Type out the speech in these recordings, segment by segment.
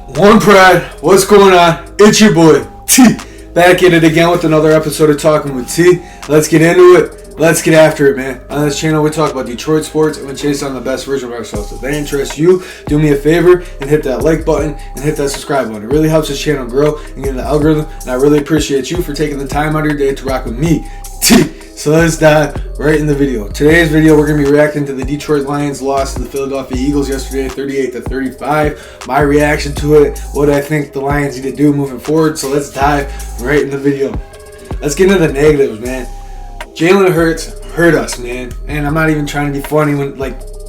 One Pride, what's going on? It's your boy, T. Back at it again with another episode of Talking with T. Let's get into it. Let's get after it, man. On this channel, we talk about Detroit sports and we chase down the best version of ourselves. If that interests you, do me a favor and hit that like button and hit that subscribe button. It really helps this channel grow and get in the algorithm, and I really appreciate you for taking the time out of your day to rock with me, T. So let's dive right in the video. Today's video, we're going to be reacting to the Detroit Lions loss to the Philadelphia Eagles yesterday, 38-35. My reaction to it, what I think the Lions need to do moving forward. So let's dive right in the video. Let's get into the negatives, man. Jalen Hurts hurt us, man. And I'm not even trying to be funny when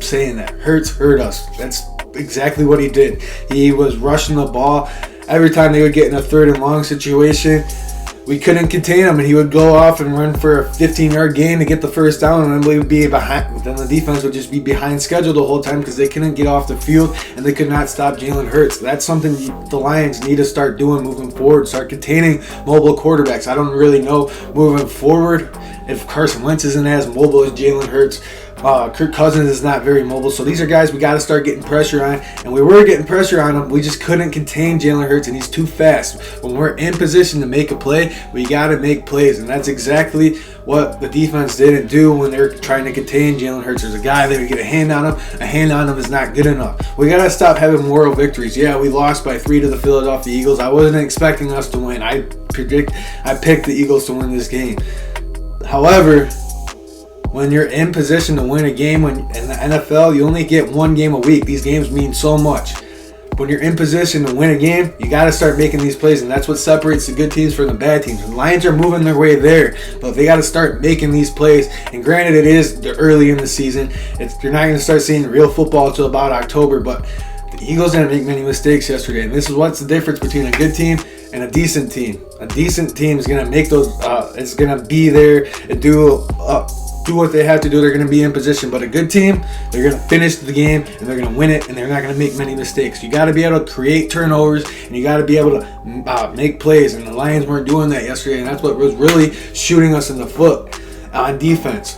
saying that. Hurts hurt us. That's exactly what he did. He was rushing the ball. Every time they would get in a 3rd and long situation, we couldn't contain him, and he would go off and run for a 15-yard gain to get the first down, and then we would be behind. Then the defense would just be behind schedule the whole time because they couldn't get off the field and they could not stop Jalen Hurts. That's something the Lions need to start doing moving forward. Start containing mobile quarterbacks. I don't really know moving forward if Carson Wentz isn't as mobile as Jalen Hurts. Kirk Cousins is not very mobile, so these are guys we got to start getting pressure on, and we were getting pressure on him. We just couldn't contain Jalen Hurts, and he's too fast. When we're in position to make a play, we got to make plays, and that's exactly what the defense didn't do when they're trying to contain Jalen Hurts. There's a guy that would get a hand on him. A hand on him is not good enough. We got to stop having moral victories. Yeah, we lost by 3 to the Philadelphia Eagles. I wasn't expecting us to win. I picked the Eagles to win this game. However, when you're in position to win a game in the NFL, you only get one game a week. These games mean so much. When you're in position to win a game, you got to start making these plays, and that's what separates the good teams from the bad teams. The Lions are moving their way there, but they got to start making these plays. And granted, it is early in the season. You're not going to start seeing real football until about October, but the Eagles didn't make many mistakes yesterday, and this is what's the difference between a good team and a decent team. A decent team is going to make those. It's going to be there and do what they have to do. They're going to be in position. But a good team, they're going to finish the game and they're going to win it, and they're not going to make many mistakes. You got to be able to create turnovers, and you got to be able to make plays. And the Lions weren't doing that yesterday, and that's what was really shooting us in the foot on defense.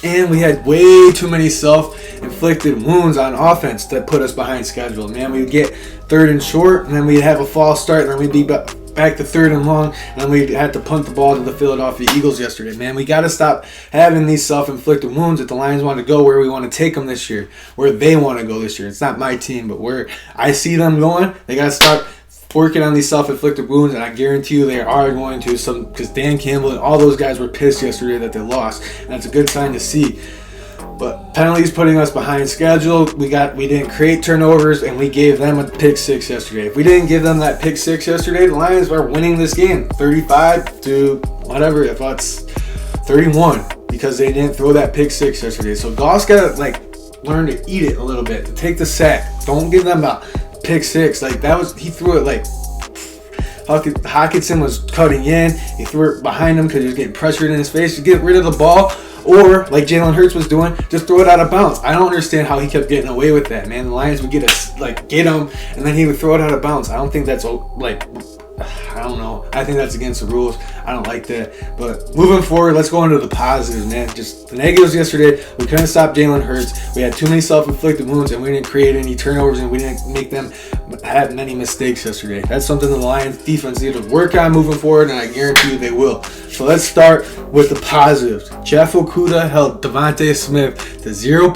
And we had way too many self-inflicted wounds on offense that put us behind schedule. Man, we would get 3rd and short, and then we'd have a false start, and then we'd be back to 3rd and long, and then we had to punt the ball to the Philadelphia Eagles yesterday. Man, we got to stop having these self-inflicted wounds that the Lions want to go where we want to take them this year, where they want to go this year. It's not my team, but where I see them going, they got to start working on these self-inflicted wounds, and I guarantee you they are going to, because Dan Campbell and all those guys were pissed yesterday that they lost, and that's a good sign to see. But penalties putting us behind schedule. We didn't create turnovers, and we gave them a pick 6 yesterday. If we didn't give them that pick 6 yesterday, the Lions are winning this game 35 to whatever, if it's 31, because they didn't throw that pick 6 yesterday. So Goff's got to learn to eat it a little bit, to take the sack. Don't give them a pick 6. He threw it Hockenson was cutting in. He threw it behind him because he was getting pressured in his face. To get rid of the ball, or like Jalen Hurts was doing, just throw it out of bounds. I don't understand how he kept getting away with that, man. The Lions would get him, and then he would throw it out of bounds. I don't think that's I don't know. I think that's against the rules. I don't like that. But moving forward, let's go into the positives, man. Just the negatives yesterday. We couldn't stop Jalen Hurts. We had too many self-inflicted wounds, and we didn't create any turnovers, and we didn't make them have many mistakes yesterday. That's something the Lions defense need to work on moving forward, and I guarantee you they will. So let's start with the positives. Jeff Okudah held Devontae Smith to zero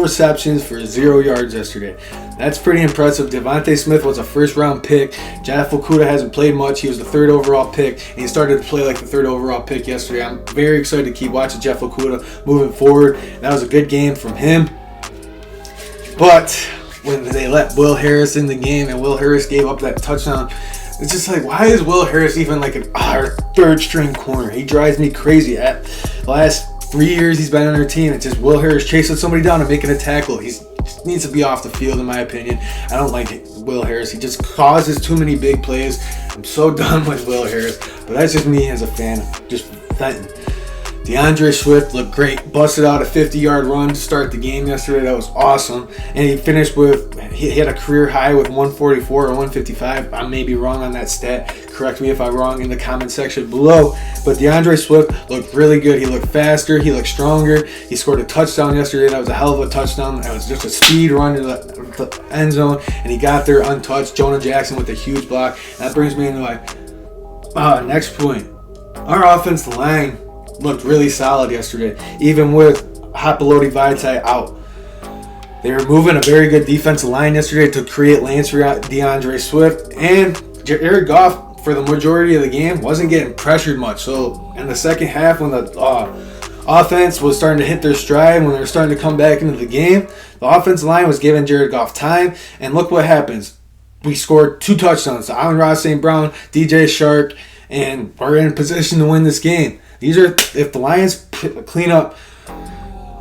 receptions for 0 yards yesterday. That's pretty impressive. Devontae Smith was a 1st-round pick. Jeff Okudah hasn't played much. He was the 3rd overall pick, and he started to play like the 3rd overall pick yesterday. I'm very excited to keep watching Jeff Okudah moving forward. That was a good game from him. But when they let Will Harris in the game, and Will Harris gave up that touchdown, it's just why is Will Harris even our 3rd-string corner? He drives me crazy. At the last 3 years he's been on our team, it's just Will Harris chasing somebody down and making a tackle. He needs to be off the field, in my opinion. I don't like Will Harris. He just causes too many big plays. I'm so done with Will Harris. But that's just me as a fan. Just venting. DeAndre Swift looked great. Busted out a 50-yard run to start the game yesterday. That was awesome. And he finished he had a career high with 144 or 155. I may be wrong on that stat. Correct me if I'm wrong in the comment section below. But DeAndre Swift looked really good. He looked faster. He looked stronger. He scored a touchdown yesterday. That was a hell of a touchdown. That was just a speed run the end zone, and he got there untouched. Jonah Jackson with a huge block. And that brings me into my next point. Our offensive line looked really solid yesterday, even with Hapiloti Vaitai out. They were moving a very good defensive line yesterday to create lanes for DeAndre Swift, and Jared Goff, for the majority of the game, wasn't getting pressured much. So in the second half, when the offense was starting to hit their stride, when they were starting to come back into the game, the offensive line was giving Jared Goff time, and look what happens. We scored 2 touchdowns to Amon-Ra St. Brown, DJ Chark, and we're in position to win this game. If the Lions clean up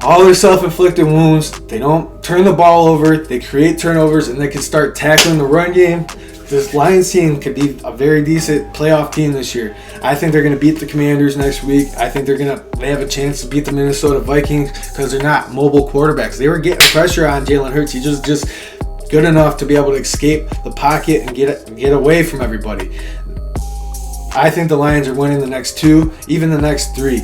all their self-inflicted wounds, they don't turn the ball over, they create turnovers, and they can start tackling the run game, this Lions team could be a very decent playoff team this year. I think they're going to beat the Commanders next week. I think they have a chance to beat the Minnesota Vikings because they're not mobile quarterbacks. They were getting pressure on Jalen Hurts. He just good enough to be able to escape the pocket and get away from everybody. I think the Lions are winning the next 2, even the next 3.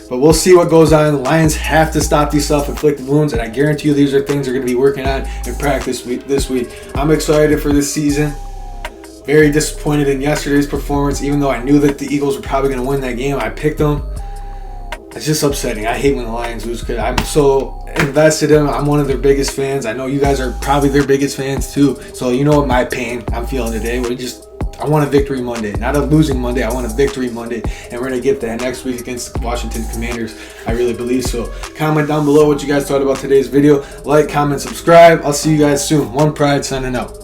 But we'll see what goes on. The Lions have to stop these self-inflicted wounds, and I guarantee you these are things they're going to be working on in practice this week. I'm excited for this season. Very disappointed in yesterday's performance, even though I knew that the Eagles were probably going to win that game. I picked them. It's just upsetting. I hate when the Lions lose because I'm so invested in them. I'm one of their biggest fans. I know you guys are probably their biggest fans too. So you know what my pain I'm feeling today. I want a victory Monday, not a losing Monday. I want a victory Monday, and we're going to get that next week against the Washington Commanders. I really believe so. Comment down below what you guys thought about today's video. Like, comment, subscribe. I'll see you guys soon. One Pride signing out.